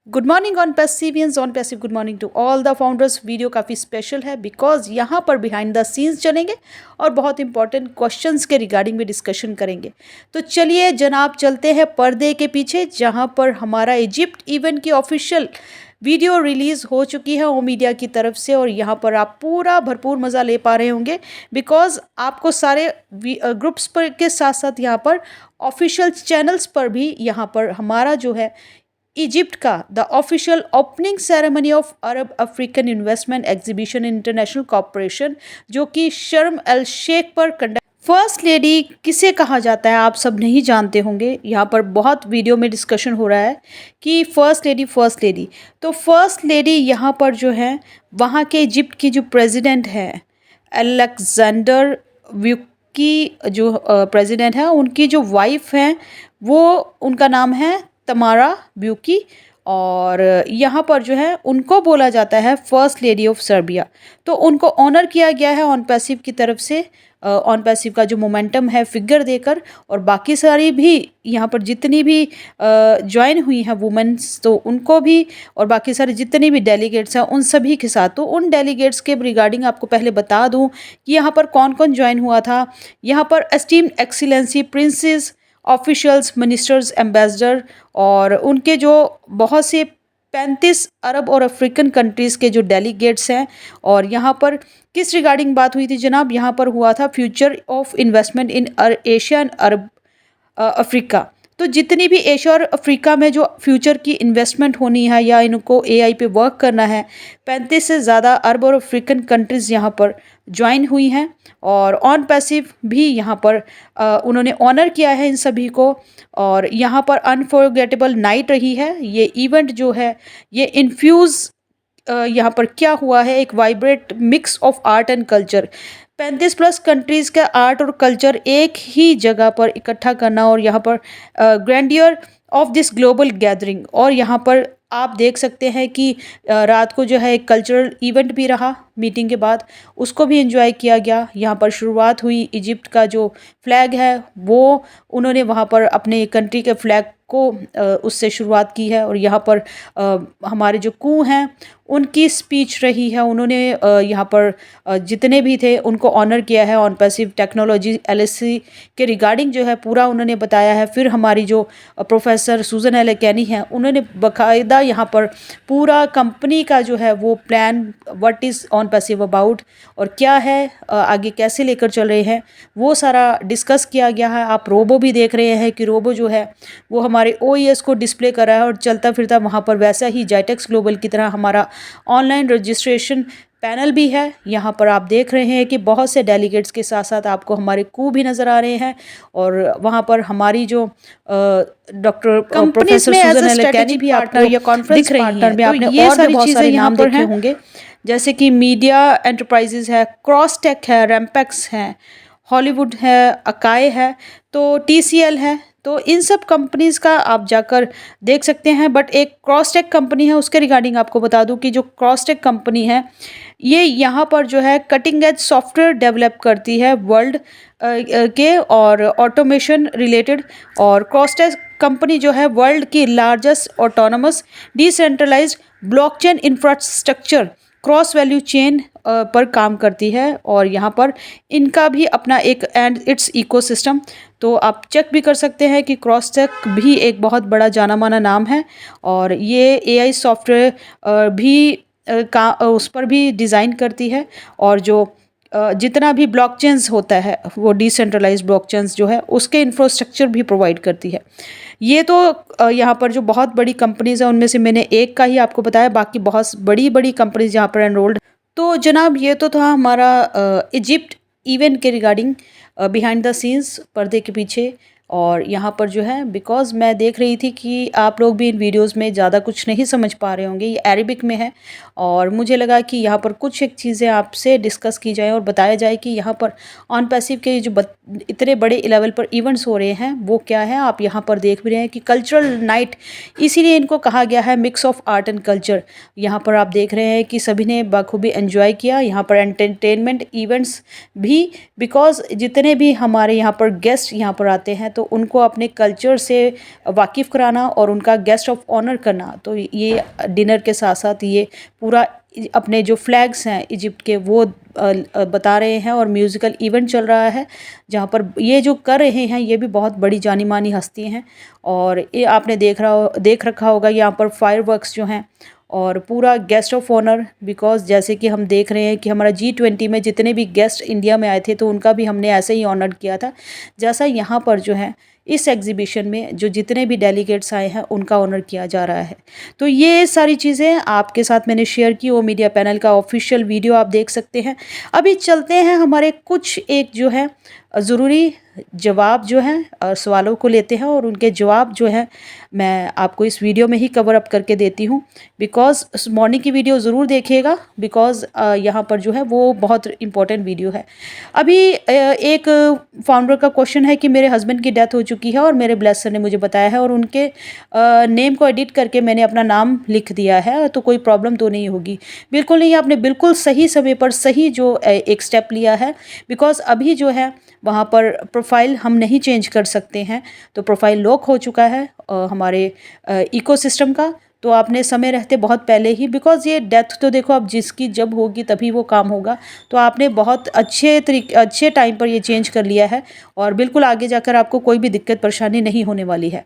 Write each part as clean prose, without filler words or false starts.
Good morning ऑन पैसिवियंस ऑन पैसिव good morning to all the founders. Video काफ़ी स्पेशल है बिकॉज यहाँ पर बिहाइंड द सीन्स चलेंगे और बहुत इंपॉर्टेंट क्वेश्चंस के रिगार्डिंग भी डिस्कशन करेंगे। तो चलिए जनाब चलते हैं पर्दे के पीछे, जहाँ पर हमारा इजिप्ट इवेंट की ऑफिशियल वीडियो रिलीज़ हो चुकी है ओ मीडिया की तरफ से, और यहाँ पर आप पूरा भरपूर मज़ा ले पा रहे होंगे बिकॉज आपको सारे ग्रुप्स पर के साथ साथ यहाँ पर ऑफिशियल चैनल्स पर भी यहाँ पर हमारा जो है इजिप्ट का the official opening ceremony of Arab African investment exhibition international corporation, जो कि शर्म एल शेख पर कंडक्ट। फर्स्ट लेडी किसे कहा जाता है आप सब नहीं जानते होंगे। यहाँ पर बहुत वीडियो में डिस्कशन हो रहा है कि फर्स्ट लेडी। तो फर्स्ट लेडी यहाँ पर जो है वहाँ के इजिप्ट की जो प्रेसिडेंट है अलेक्जेंडर व्यूकी, जो प्रेसिडेंट है, उनकी जो वाइफ है वो उनका नाम है तमारा ब्यूकी, और यहाँ पर जो है उनको बोला जाता है फर्स्ट लेडी ऑफ सर्बिया। तो उनको ऑनर किया गया है ऑन पैसिव की तरफ से, ऑन पैसिव का जो मोमेंटम है फिगर देकर, और बाकी सारी भी यहाँ पर जितनी भी ज्वाइन हुई हैं वुमेन्स, तो उनको भी, और बाकी सारे जितने भी डेलीगेट्स हैं उन सभी के साथ। तो उन डेलीगेट्स के रिगार्डिंग आपको पहले बता दूँ कि यहाँ पर कौन कौन ज्वाइन हुआ था। यहाँ पर esteemed excellency princess, officials, ministers, ambassador, और उनके जो बहुत से 35 अरब और अफ्रीकन कंट्रीज़ के जो डेलीगेट्स हैं। और यहाँ पर किस रिगार्डिंग बात हुई थी जनाब, यहाँ पर हुआ था future of investment in Asia and Arab Africa. तो जितनी भी एशिया और अफ्रीका में जो फ्यूचर की इन्वेस्टमेंट होनी है या इनको एआई पे वर्क करना है, 35 से ज़्यादा अरब और अफ्रीकन कंट्रीज़ यहाँ पर ज्वाइन हुई हैं, और ऑन पैसिव भी यहाँ पर उन्होंने ऑनर किया है इन सभी को। और यहाँ पर अनफॉरगेटेबल नाइट रही है ये इवेंट जो है। ये इन्फ्यूज़ यहाँ पर क्या हुआ है, एक vibrate mix of art and culture, 35+ countries का आर्ट और कल्चर एक ही जगह पर इकट्ठा करना, और यहाँ पर grandeur of this global gathering. और यहाँ पर आप देख सकते हैं कि रात को जो है एक कल्चरल इवेंट भी रहा मीटिंग के बाद, उसको भी एंजॉय किया गया। यहाँ पर शुरुआत हुई, इजिप्ट का जो फ्लैग है वो उन्होंने वहाँ पर अपने कंट्री के फ्लैग को उससे शुरुआत की है। और यहाँ पर हमारे जो कू हैं उनकी स्पीच रही है, उन्होंने यहाँ पर जितने भी थे उनको ऑनर किया है। ऑन पैसिव टेक्नोलॉजी एलएससी के रिगार्डिंग जो है पूरा उन्होंने बताया है। फिर हमारी जो प्रोफेसर सूजन एल कैनी हैं उन्होंने बाकायदा यहाँ पर पूरा कंपनी का जो है वो plan, what is on passive about, और क्या है आगे कैसे लेकर चल रहे हैं, वो सारा डिस्कस किया गया है। आप रोबो भी देख रहे हैं कि रोबो जो है वो हमारे ओईएस को डिस्प्ले कर रहा है, और चलता फिरता वहाँ पर वैसा ही जाइटेक्स ग्लोबल की तरह हमारा ऑनलाइन रजिस्ट्रेशन पैनल भी है। यहाँ पर आप देख रहे हैं कि बहुत से डेलीगेट्स के साथ साथ आपको हमारे कू भी नज़र आ रहे हैं, और वहाँ पर हमारी जो डॉक्टर प्रोफेसर सूजन एल कैनी भी पार्टनर या कॉन्फ्रेंस पार्टनर में आपने ये सारी चीज़ें यहाँ पर देखे होंगे, जैसे कि मीडिया एंटरप्राइजेज है, क्रॉसटेक है, रैम्पेक्स है, हॉलीवुड है, अकाई है, तो टीसीएल है। तो इन सब कंपनीज़ का आप जाकर देख सकते हैं। बट एक क्रॉसटेक कंपनी है, उसके रिगार्डिंग आपको बता दूं कि जो क्रॉसटेक कंपनी है ये यहाँ पर जो है कटिंग एज सॉफ्टवेयर डेवलप करती है वर्ल्ड के और ऑटोमेशन रिलेटेड। और क्रॉसटेक कंपनी जो है वर्ल्ड की largest autonomous decentralised blockchain infrastructure cross value chain पर काम करती है, और यहाँ पर इनका भी अपना एक एंड इट्स इकोसिस्टम। तो आप चेक भी कर सकते हैं कि क्रॉसटेक भी एक बहुत बड़ा जाना माना नाम है, और ये एआई सॉफ्टवेयर भी उस पर भी डिज़ाइन करती है। और जो जितना भी ब्लॉकचेन्स होता है वो डिसेंट्रलाइज्ड ब्लॉकचेन्स जो है उसके इंफ्रास्ट्रक्चर भी प्रोवाइड करती है। ये तो यहाँ पर जो बहुत बड़ी कंपनीज़ हैं उनमें से मैंने एक का ही आपको बताया, बाकी बहुत बड़ी बड़ी कंपनीज यहाँ पर एनरोल्ड। तो जनाब ये तो था हमारा इजिप्ट इवेंट के रिगार्डिंग बिहाइंड द सीन्स, पर्दे के पीछे। और यहाँ पर जो है बिकॉज़ मैं देख रही थी कि आप लोग भी इन वीडियोस में ज़्यादा कुछ नहीं समझ पा रहे होंगे, ये अरेबिक में है, और मुझे लगा कि यहाँ पर कुछ एक चीज़ें आपसे डिस्कस की जाए और बताया जाए कि यहाँ पर ऑन पैसिव के जो इतने बड़े लेवल पर इवेंट्स हो रहे हैं वो क्या है। आप यहाँ पर देख भी रहे हैं कि कल्चरल नाइट, इसीलिए इनको कहा गया है mix of art and culture. यहाँ पर आप देख रहे हैं कि सभी ने बखूबी एंजॉय किया। यहाँ पर एंटरटेनमेंट इवेंट्स भी, बिकॉज जितने भी हमारे यहाँ पर गेस्ट यहाँ पर आते हैं तो तो उनको अपने कल्चर से वाकिफ़ कराना और उनका गेस्ट ऑफ ऑनर करना। तो ये डिनर के साथ साथ ये पूरा अपने जो फ्लैग्स हैं इजिप्ट के वो बता रहे हैं, और म्यूज़िकल इवेंट चल रहा है जहाँ पर ये जो कर रहे हैं ये भी बहुत बड़ी जानी मानी हस्ती हैं। और ये आपने देख रखा होगा यहाँ पर फायरवर्क्स जो हैं और पूरा गेस्ट ऑफ ऑनर, बिकॉज़ जैसे कि हम देख रहे हैं कि हमारा G20 में जितने भी गेस्ट इंडिया में आए थे तो उनका भी हमने ऐसे ही ऑनर किया था, जैसा यहाँ पर जो है इस एग्जीबिशन में जो जितने भी डेलीगेट्स आए हैं उनका ऑनर किया जा रहा है। तो ये सारी चीज़ें आपके साथ मैंने शेयर की। वो मीडिया पैनल का ऑफिशियल वीडियो आप देख सकते हैं। अभी चलते हैं हमारे कुछ एक जो है ज़रूरी जवाब जो हैं सवालों को लेते हैं, और उनके जवाब जो है मैं आपको इस वीडियो में ही कवर अप करके देती हूँ। बिकॉज़ मॉर्निंग की वीडियो ज़रूर देखिएगा, बिकॉज़ यहाँ पर जो है वो बहुत इम्पोर्टेंट वीडियो है। अभी एक फाउंडर का क्वेश्चन है कि मेरे हस्बैंड की डेथ हो चुकी है और मेरे ब्लेसर ने मुझे बताया है, और उनके नेम को एडिट करके मैंने अपना नाम लिख दिया है, तो कोई प्रॉब्लम तो नहीं होगी? बिल्कुल नहीं, आपने बिल्कुल सही समय पर सही जो एक स्टेप लिया है। बिकॉज़ अभी जो है वहाँ पर प्रोफाइल हम नहीं चेंज कर सकते हैं, तो प्रोफाइल लॉक हो चुका है हमारे इकोसिस्टम का। तो आपने समय रहते बहुत पहले ही, बिकॉज़ ये डेथ तो देखो अब जिसकी जब होगी तभी वो काम होगा, तो आपने बहुत अच्छे टाइम पर ये चेंज कर लिया है, और बिल्कुल आगे जाकर आपको कोई भी दिक्कत परेशानी नहीं होने वाली है।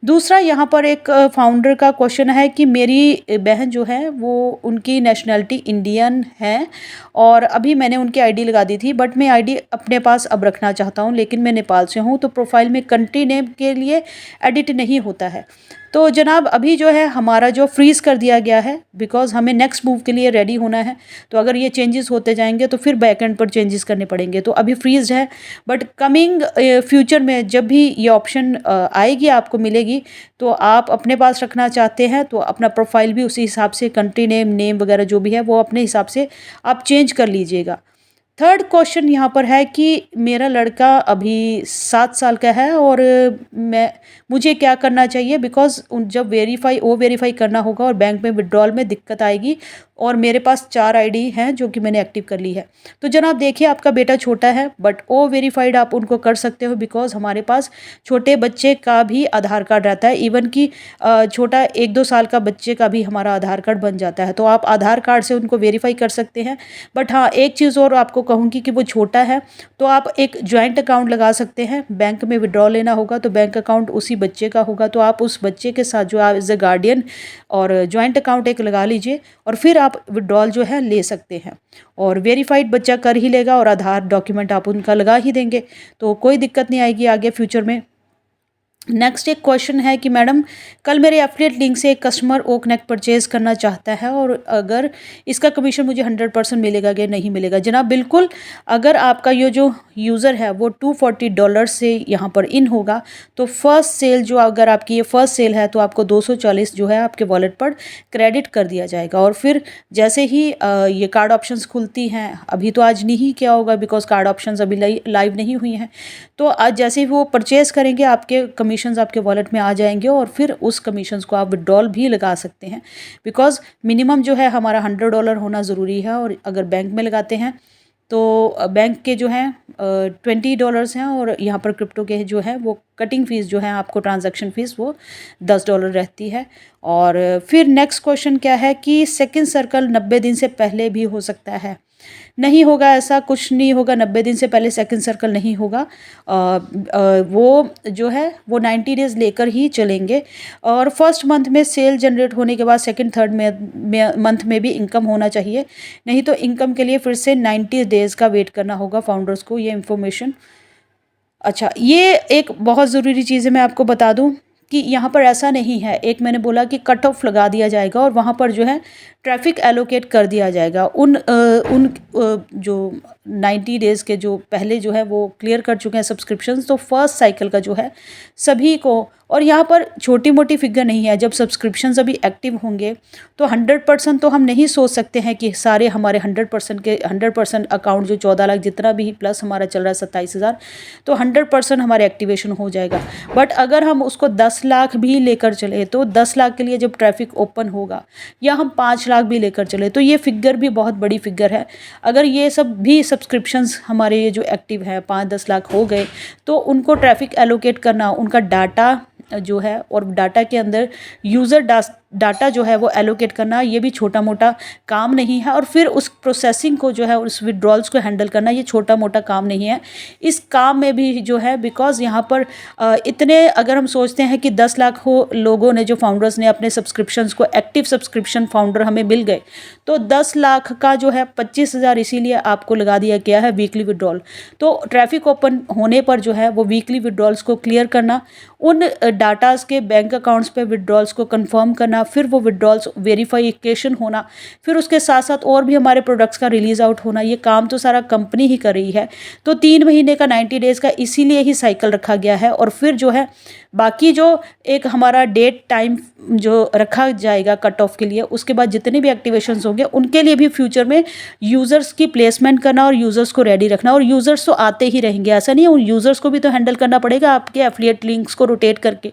दूसरा यहाँ पर एक फाउंडर का क्वेश्चन है कि मेरी बहन जो है वो उनकी नेशनैलिटी इंडियन है, और अभी मैंने उनकी आईडी लगा दी थी, बट मैं आईडी अपने पास अब रखना चाहता हूँ, लेकिन मैं नेपाल से हूँ, तो प्रोफाइल में कंट्री नेम के लिए एडिट नहीं होता है। तो जनाब अभी जो है हमारा जो फ्रीज़ कर दिया गया है, बिकॉज़ हमें नेक्स्ट मूव के लिए रेडी होना है। तो अगर ये चेंजेस होते जाएंगे तो फिर बैकएंड पर चेंजेस करने पड़ेंगे, तो अभी फ्रीज़ है। बट कमिंग फ्यूचर में जब भी ये ऑप्शन आएगी आपको मिलेगी, तो आप अपने पास रखना चाहते हैं तो अपना प्रोफाइल भी उसी हिसाब से कंट्री नेम वगैरह जो भी है वो अपने हिसाब से आप चेंज कर लीजिएगा। थर्ड क्वेश्चन यहाँ पर है कि मेरा लड़का अभी 7 साल का है और मुझे क्या करना चाहिए, बिकॉज़ जब वेरीफाई करना होगा और बैंक में विड्रॉल में दिक्कत आएगी, और मेरे पास 4 आईडी हैं जो कि मैंने एक्टिव कर ली है। तो जनाब देखिए आपका बेटा छोटा है, बट ओ वेरीफाइड आप उनको कर सकते हो, बिकॉज़ हमारे पास छोटे बच्चे का भी आधार कार्ड रहता है, इवन कि छोटा 1-2 साल का बच्चे का भी हमारा आधार कार्ड बन जाता है, तो आप आधार कार्ड से उनको वेरीफाई कर सकते हैं। बट हाँ, एक चीज़ और आपको कहूँगी कि वो छोटा है तो आप एक जॉइंट अकाउंट लगा सकते हैं। बैंक में विड्रॉ लेना होगा तो बैंक अकाउंट उसी बच्चे का होगा, तो आप उस बच्चे के साथ जो आप एज ए गार्डियन और जॉइंट अकाउंट एक लगा लीजिए, और फिर आप विड्रॉल जो है ले सकते हैं। और वेरीफाइड बच्चा कर ही लेगा, और आधार डॉक्यूमेंट आप उनका लगा ही देंगे, तो कोई दिक्कत नहीं आएगी आगे फ्यूचर में। नेक्स्ट एक क्वेश्चन है कि मैडम कल मेरे एफिलिएट लिंक से एक कस्टमर ओ कनेक्ट परचेज़ करना चाहता है, और अगर इसका कमीशन मुझे 100% मिलेगा कि नहीं मिलेगा? जनाब बिल्कुल, अगर आपका ये जो यूज़र है वो $240 से यहाँ पर इन होगा, तो फर्स्ट सेल जो अगर आपकी ये फर्स्ट सेल है तो आपको 240 जो है आपके वॉलेट पर क्रेडिट कर दिया जाएगा। और फिर जैसे ही ये कार्ड ऑप्शंस खुलती हैं, अभी तो आज नहीं किया होगा बिकॉज कार्ड ऑप्शंस अभी लाइव नहीं हुई हैं, तो आज जैसे ही वो परचेज़ करेंगे आपके कमीशंस आपके वॉलेट में आ जाएंगे, और फिर उस कमीशंस को आप विड्रॉल भी लगा सकते हैं। बिकॉज़ मिनिमम जो है हमारा $100 होना ज़रूरी है, और अगर बैंक में लगाते हैं तो बैंक के जो हैं $20 हैं, और यहाँ पर क्रिप्टो के जो है वो कटिंग फ़ीस जो है आपको ट्रांजैक्शन फ़ीस वो $10 रहती है। और फिर नेक्स्ट क्वेश्चन क्या है कि सेकंड सर्कल 90 दिन से पहले भी हो सकता है? नहीं होगा, ऐसा कुछ नहीं होगा, 90 दिन से पहले सेकंड सर्कल नहीं होगा। वो जो है वो 90 डेज़ लेकर ही चलेंगे, और फर्स्ट मंथ में सेल जनरेट होने के बाद सेकंड थर्ड मंथ में भी इनकम होना चाहिए, नहीं तो इनकम के लिए फिर से 90 डेज़ का वेट करना होगा फाउंडर्स को। ये इन्फॉर्मेशन अच्छा, ये एक बहुत ज़रूरी चीज़ है, मैं आपको बता दूं कि यहाँ पर ऐसा नहीं है, एक मैंने बोला कि कट ऑफ लगा दिया जाएगा और वहाँ पर जो है ट्रैफिक एलोकेट कर दिया जाएगा। जो 90 डेज़ के जो पहले जो है वो क्लियर कर चुके हैं सब्सक्रिप्शंस, तो फर्स्ट साइकिल का जो है सभी को, और यहाँ पर छोटी मोटी फिगर नहीं है, जब सब्सक्रिप्शंस अभी एक्टिव होंगे तो 100% तो हम नहीं सोच सकते हैं कि सारे हमारे 100% अकाउंट जो 14 लाख जितना भी प्लस हमारा चल रहा है 27,000, तो 100% हमारे एक्टिवेशन हो जाएगा। बट अगर हम उसको 10 लाख भी लेकर चले, तो 10 लाख के लिए जब ट्रैफिक ओपन होगा, या हम 5 लाख भी लेकर चले, तो ये फिगर भी बहुत बड़ी फिगर है। अगर ये सब भी सब्सक्रिप्शंस हमारे ये जो एक्टिव है 5-10 लाख हो गए, तो उनको ट्रैफिक एलोकेट करना, उनका डाटा जो है और डाटा के अंदर यूज़र डाटा जो है वो एलोकेट करना, ये भी छोटा मोटा काम नहीं है। और फिर उस प्रोसेसिंग को जो है उस विड्रॉल्स को हैंडल करना, ये छोटा मोटा काम नहीं है। इस काम में भी जो है बिकॉज़ यहाँ पर इतने अगर हम सोचते हैं कि 10 लाख लोगों ने जो फाउंडर्स ने अपने सब्सक्रिप्शंस को एक्टिव सब्सक्रिप्शन फाउंडर हमें मिल गए, तो 10 लाख का जो है 25,000 इसीलिए आपको लगा दिया गया है वीकली विड्रॉल। तो ट्रैफिक ओपन होने पर जो है वो वीकली विड्रॉल्स को क्लियर करना, उन डाटास के बैंक अकाउंट्स पे विड्रॉल्स को कंफर्म करना, फिर वो विड्रॉल्स वेरिफिकेशन होना, फिर उसके साथ साथ और भी हमारे प्रोडक्ट्स का रिलीज़ आउट होना, ये काम तो सारा कंपनी ही कर रही है। तो 3 महीने का 90 डेज़ का इसीलिए ही साइकिल रखा गया है। और फिर जो है बाकी जो एक हमारा डेट टाइम जो रखा जाएगा कट ऑफ के लिए, उसके बाद जितने भी एक्टिवेशंस होंगे उनके लिए भी फ्यूचर में यूज़र्स की प्लेसमेंट करना और यूज़र्स को रेडी रखना। और यूज़र्स तो आते ही रहेंगे, ऐसा नहीं है, उन यूज़र्स को भी तो हैंडल करना पड़ेगा आपके एफिलिएट लिंक्स को रोटेट करके।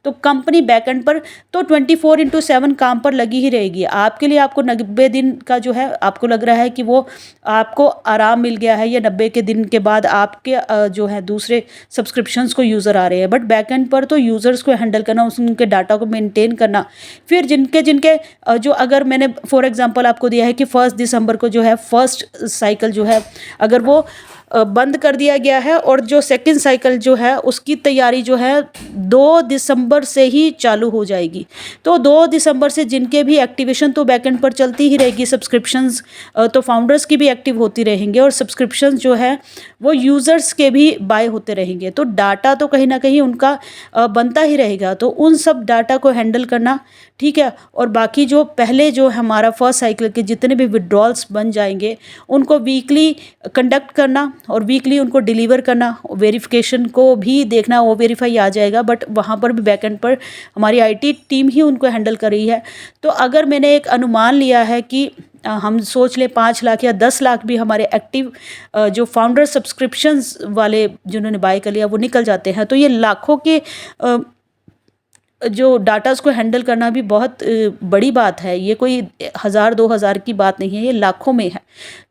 तो कंपनी बैकएंड पर तो 24/7 काम पर लगी ही रहेगी आपके लिए। आपको 90 दिन का जो है आपको लग रहा है कि वो आपको आराम मिल गया है, या 90 के दिन के बाद आपके जो है दूसरे सब्सक्रिप्शंस को यूज़र आ रहे हैं, बट बैकएंड पर तो यूज़र्स को हैंडल करना, उनके डाटा को मेंटेन करना। फिर जिनके जो अगर मैंने फॉर एग्जांपल आपको दिया है कि 1 दिसंबर को जो है फर्स्ट साइकिल जो है अगर वो बंद कर दिया गया है, और जो सेकंड साइकिल जो है उसकी तैयारी जो है 2 दिसंबर से ही चालू हो जाएगी। तो 2 दिसंबर से जिनके भी एक्टिवेशन तो बैकएंड पर चलती ही रहेगी, सब्सक्रिप्शंस तो फाउंडर्स की भी एक्टिव होती रहेंगे, और सब्सक्रिप्शंस जो है वो यूज़र्स के भी बाय होते रहेंगे। तो डाटा तो कहीं ना कहीं उनका बनता ही रहेगा। तो उन सब डाटा को हैंडल करना, ठीक है। और बाकी जो पहले जो हमारा फर्स्ट साइकिल के जितने भी विड्रॉल्स बन जाएंगे उनको वीकली कंडक्ट करना और वीकली उनको डिलीवर करना, वेरिफिकेशन को भी देखना, वो वेरीफाई आ जाएगा, बट वहाँ पर भी बैकएंड पर हमारी आईटी टीम ही उनको हैंडल कर रही है। तो अगर मैंने एक अनुमान लिया है कि हम सोच लें 5 लाख या 10 लाख भी हमारे एक्टिव जो फाउंडर सब्सक्रिप्शंस वाले जिन्होंने बाय कर लिया वो निकल जाते हैं, तो ये लाखों के जो डाटास को हैंडल करना भी बहुत बड़ी बात है। ये कोई 1000-2000 की बात नहीं है, ये लाखों में है।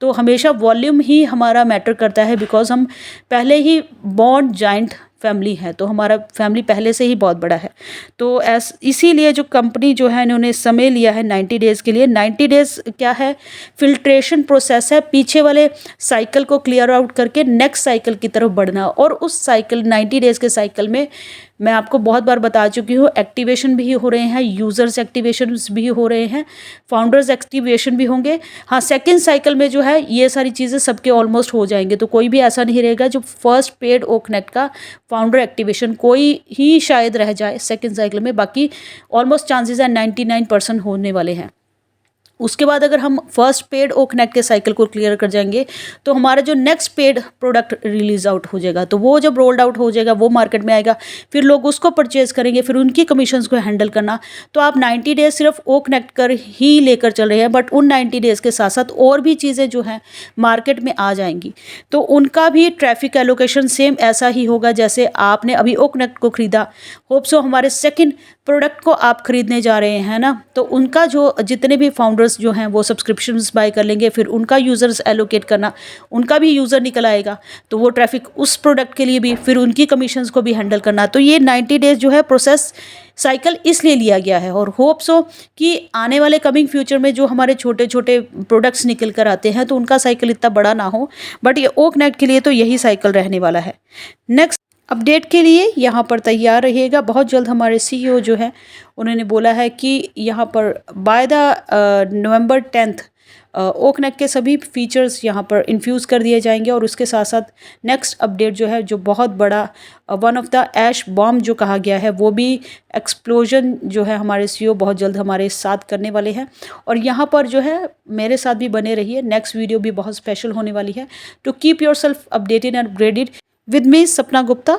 तो हमेशा वॉल्यूम ही हमारा मैटर करता है, बिकॉज हम पहले ही बॉन्ड जॉइंट फैमिली है, तो हमारा फैमिली पहले से ही बहुत बड़ा है। तो इसीलिए जो कंपनी जो है इन्होंने समय लिया है 90 डेज़ के लिए। 90 डेज़ क्या है, फिल्ट्रेशन प्रोसेस है, पीछे वाले साइकिल को क्लियर आउट करके नेक्स्ट साइकिल की तरफ बढ़ना। और उस साइकिल 90 डेज़ के साइकिल में मैं आपको बहुत बार बता चुकी हूँ, एक्टिवेशन भी हो रहे हैं, यूज़र्स एक्टिवेशन भी हो रहे हैं, फाउंडर्स एक्टिवेशन भी होंगे। हाँ, सेकंड साइकिल में जो है ये सारी चीज़ें सबके ऑलमोस्ट हो जाएंगे। तो कोई भी ऐसा नहीं रहेगा जो फर्स्ट पेड ओकनेट का फाउंडर एक्टिवेशन कोई ही शायद रह जाए सेकंड साइकिल में, बाकी ऑलमोस्ट चांसेस हैं 99% होने वाले हैं। उसके बाद अगर हम फर्स्ट पेड ओकनेट के साइकिल को क्लियर कर जाएंगे तो हमारा जो next paid product release out हो जाएगा, तो वो जब रोल्ड आउट हो जाएगा वो मार्केट में आएगा, फिर लोग उसको परचेज करेंगे, फिर उनकी कमीशंस को हैंडल करना। तो आप 90 डेज सिर्फ ओकनेट कर ही लेकर चल रहे हैं, बट उन 90 डेज़ के साथ साथ और भी चीज़ें जो हैं मार्केट में आ जाएंगी, तो उनका भी ट्रैफिक एलोकेशन सेम ऐसा ही होगा जैसे आपने अभी ओकनेट को खरीदा। होप सो हमारे सेकेंड प्रोडक्ट को आप खरीदने जा रहे हैं ना, तो उनका जो जितने भी फाउंडर्स जो हैं वो सब्सक्रिप्शंस बाय कर लेंगे, फिर उनका यूज़र्स एलोकेट करना, उनका भी यूज़र निकल आएगा, तो वो ट्रैफिक उस प्रोडक्ट के लिए भी, फिर उनकी कमीशंस को भी हैंडल करना। तो ये 90 डेज़ जो है प्रोसेस साइकिल इसलिए लिया गया है। और होप सो कि आने वाले कमिंग फ्यूचर में जो हमारे छोटे छोटे प्रोडक्ट्स निकल कर आते हैं तो उनका साइकिल इतना बड़ा ना हो, बट ये ओकनेट के लिए तो यही साइकिल रहने वाला है। नेक्स्ट अपडेट के लिए यहाँ पर तैयार रहिएगा। बहुत जल्द हमारे सीईओ जो है उन्होंने बोला है कि यहाँ पर बाय द नवंबर 10 ओकनेट के सभी फीचर्स यहाँ पर इन्फ्यूज़ कर दिए जाएंगे, और उसके साथ साथ नेक्स्ट अपडेट जो है जो बहुत बड़ा one of the ash bomb जो कहा गया है वो भी एक्सप्लोजन जो है हमारे सीईओ बहुत जल्द हमारे साथ करने वाले हैं। और यहाँ पर जो है मेरे साथ भी बने रहिए, नेक्स्ट वीडियो भी बहुत स्पेशल होने वाली है। To keep yourself updated and upgraded with me Sapna Gupta,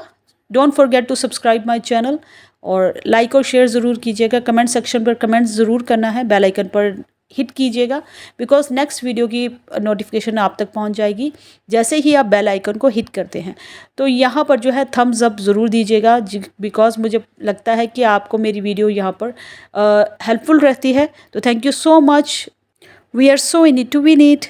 don't forget to subscribe my channel, और लाइक और शेयर ज़रूर कीजिएगा। कमेंट सेक्शन पर कमेंट्स ज़रूर करना है, बेल आइकन पर हिट कीजिएगा, बिकॉज नेक्स्ट वीडियो की नोटिफिकेशन आप तक पहुंच जाएगी जैसे ही आप बेल आइकन को हिट करते हैं। तो यहाँ पर जो है थम्स अप ज़रूर दीजिएगा, बिकॉज मुझे लगता है कि आपको मेरी वीडियो यहाँ पर हेल्पफुल रहती है। तो thank you so much, we are so in it to win it.